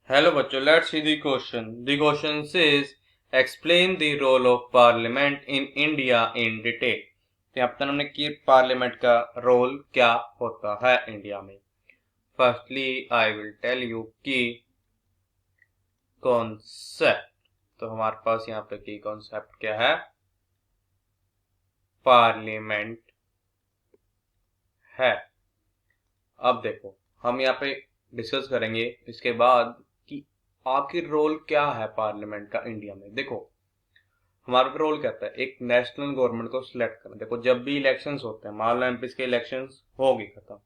Hello बच्चों, let's see the question. The question says explain the role of parliament in India in detail. तो यहाँ पर हमने कि पार्लियामेंट का रोल क्या होता है इंडिया में. Firstly I will tell you कि कॉन्सेप्ट. तो हमारे पास यहाँ पे की कॉन्सेप्ट क्या है. पार्लियामेंट है. अब देखो हम यहाँ पे डिस्कस करेंगे इसके बाद कि आखिर रोल क्या है पार्लियामेंट का इंडिया में. देखो हमारा रोल क्या है, एक नेशनल गवर्नमेंट को सिलेक्ट करना. देखो जब भी इलेक्शंस होते हैं, मान लो एमपीज के इलेक्शंस हो गए खत्म,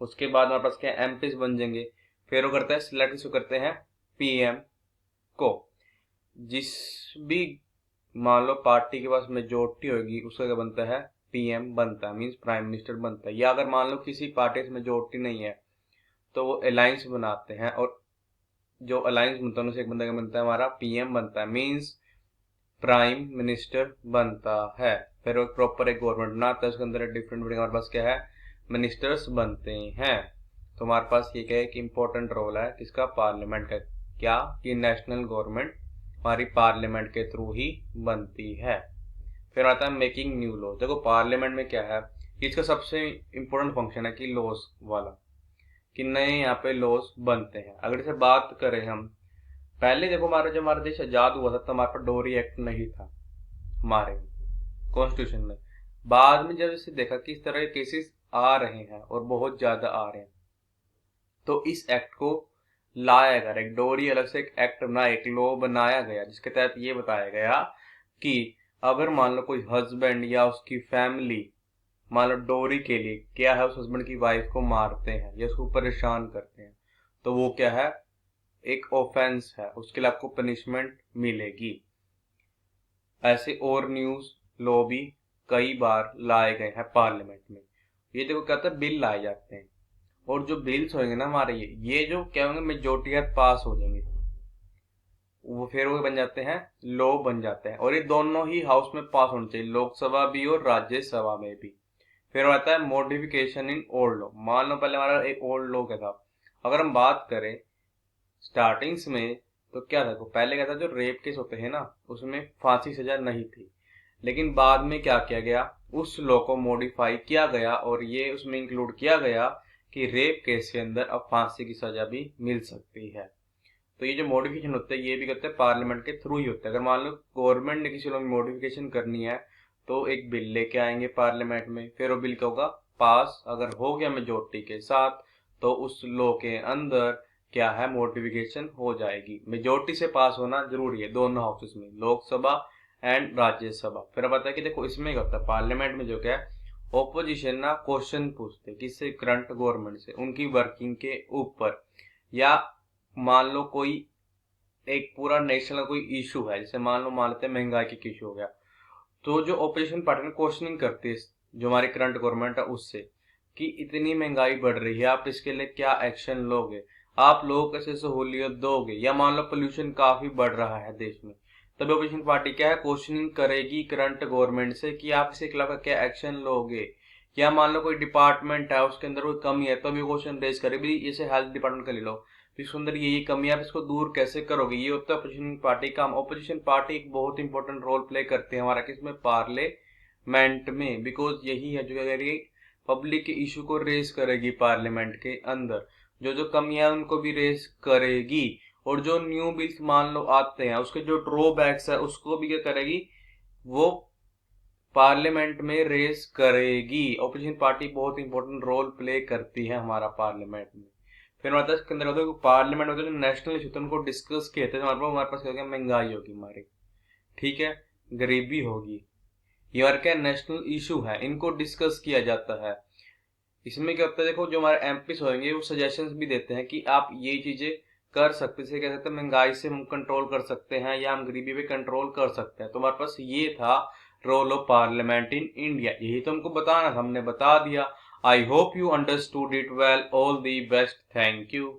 उसके बाद हमारे पास क्या एमपीज बन जाएंगे. फिर वो करते हैं सिलेक्ट करते हैं पीएम को. जिस भी मान लो पार्टी के पास मेजोरिटी होगी उसका क्या बनता है, पीएम बनता है, मींस प्राइम मिनिस्टर बनता है. या अगर मान लो किसी पार्टी से मेजोरिटी नहीं है तो वो अलायंस बनाते हैं और जो अलायंस बनता है उनसे एक बंदा क्या बनता है, हमारा पीएम बनता है, मींस प्राइम मिनिस्टर बनता है. फिर वो प्रॉपर एक गवर्नमेंट बनाता है, उसके अंदर डिफरेंट हमारे पास क्या है, मिनिस्टर्स बनते हैं. तो हमारे पास ये क्या है, एक इम्पोर्टेंट रोल है किसका, पार्लियामेंट का. क्या कि नेशनल गवर्नमेंट हमारी पार्लियामेंट के थ्रू ही बनती है. फिर आता है मेकिंग न्यू लॉ. देखो पार्लियामेंट में क्या है, इसका सबसे इम्पोर्टेंट फंक्शन है कि लॉस वाला, कि नए यहाँ पे लॉस बनते हैं. अगर इसे बात करें हम, पहले देखो जब हमारा देश आजाद हुआ था तो हमारे पास डोरी एक्ट नहीं था हमारे कॉन्स्टिट्यूशन में. बाद में जब इसे देखा कि इस तरह के केसेस आ रहे हैं और बहुत ज्यादा आ रहे हैं, तो इस एक्ट को लाया गया. एक डोरी अलग से एक एक्ट बना, एक लॉ बनाया गया जिसके तहत ये बताया गया कि अगर मान लो कोई हस्बैंड या उसकी फैमिली मान लो डोरी के लिए क्या है, उस हस्बैंड की वाइफ को मारते हैं या उसको परेशान करते हैं, तो वो क्या है, एक ऑफेंस है, उसके लिए आपको पनिशमेंट मिलेगी. ऐसे और न्यूज लॉ भी कई बार लाए गए हैं पार्लियामेंट में. ये देखो कहते हैं बिल लाए जाते हैं, और जो बिल्स होंगे ना हमारे ये जो क्या होंगे, मेजोरिटी पास हो जाएंगे, वो फिर वो बन जाते हैं लॉ बन जाते हैं. और ये दोनों ही हाउस में पास होने चाहिए, लोकसभा भी और राज्यसभा में भी. फिर आता है मॉडिफिकेशन इन ओल्ड लॉ. मान लो पहले हमारा एक ओल्ड लॉ क्या था, अगर हम बात करें स्टार्टिंग्स में, तो क्या था, पहले क्या था, जो रेप केस होते हैं ना उसमें फांसी सजा नहीं थी. लेकिन बाद में क्या किया गया, उस लॉ को मॉडिफाई किया गया और ये उसमें इंक्लूड किया गया कि रेप केस के अंदर अब फांसी की सजा भी मिल सकती है. तो ये जो मॉडिफिकेशन होते हैं ये भी करते हैं पार्लियामेंट के थ्रू ही होते हैं. अगर मान लो गवर्नमेंट ने किसी लॉ में मॉडिफिकेशन करनी है तो एक बिल लेके आएंगे पार्लियामेंट में, फिर वो बिल क्या होगा, पास. अगर हो गया मेजोरिटी के साथ तो उस लॉ के अंदर क्या है, मॉडिफिकेशन हो जाएगी. मेजोरिटी से पास होना जरूरी है दोनों हाउसेस में, लोकसभा एंड राज्यसभा. फिर अब आता है कि देखो इसमें क्या होता है, पार्लियामेंट में जो क्या है, ओपोजिशन ना क्वेश्चन पूछते किससे, करंट गवर्नमेंट से, उनकी वर्किंग के ऊपर. या मान लो कोई एक पूरा नेशनल कोई इशू है, जैसे मान लेते हैं महंगाई की इशू हो गया, तो जो ओपोजिशन पार्टी ने क्वेश्चनिंग करती है जो हमारी करंट गवर्नमेंट है उससे, कि इतनी महंगाई बढ़ रही है, आप इसके लिए क्या एक्शन लोगे, आप लोगों को कैसे सहूलियत दोगे, या मान लो पोल्यूशन काफी बढ़ रहा है देश में, तभी ओपोजिशन पार्टी क्या है, क्वेश्चनिंग करेगी करंट गवर्नमेंट से कि आप इसके खिलाफ क्या एक्शन लोगे. या मान लो कोई डिपार्टमेंट है उसके अंदर कोई कमी है तो भी क्वेश्चन रेज करेगी, जैसे हेल्थ डिपार्टमेंट का ले लो, इसके अंदर ये कमी है, आप इसको दूर कैसे करोगे. ये होता है अपोजिशन पार्टी का. अपोजिशन पार्टी एक बहुत इंपॉर्टेंट रोल प्ले करते हैं हमारा किसमें, पार्लियामेंट में, बिकॉज यही है जो करेगी, पब्लिक के इशू को रेस करेगी पार्लियामेंट के अंदर, जो जो कमियां उनको भी रेस करेगी. और जो न्यू बिल्स मान लो आते हैं उसके जो ड्रॉबैक्स है उसको भी क्या करेगी, वो पार्लियामेंट में रेस करेगी. ऑपोजिशन पार्टी बहुत इंपॉर्टेंट रोल प्ले करती है हमारा पार्लियामेंट में. फिर मतलब इसके अंदर होता है पार्लियामेंट होता है, जो नेशनल इशू थे उनको डिस्कस किए थे. हमारे पास क्या होगा, महंगाई होगी हमारी, ठीक है, गरीबी होगी, ये हमारे क्या नेशनल इशू है, इनको डिस्कस किया जाता है. इसमें क्या होता है, देखो जो हमारे एमपीस होंगे वो सजेशंस भी देते हैं कि आप ये चीजें कर सकते हैं, कह सकते हैं महंगाई से हम कंट्रोल कर सकते हैं या हम गरीबी पे कंट्रोल कर सकते हैं. तो हमारे पास ये था role of parliament in India. यही तो हमको बताना था, हमने बता दिया. I hope you understood it well. All the best. Thank you.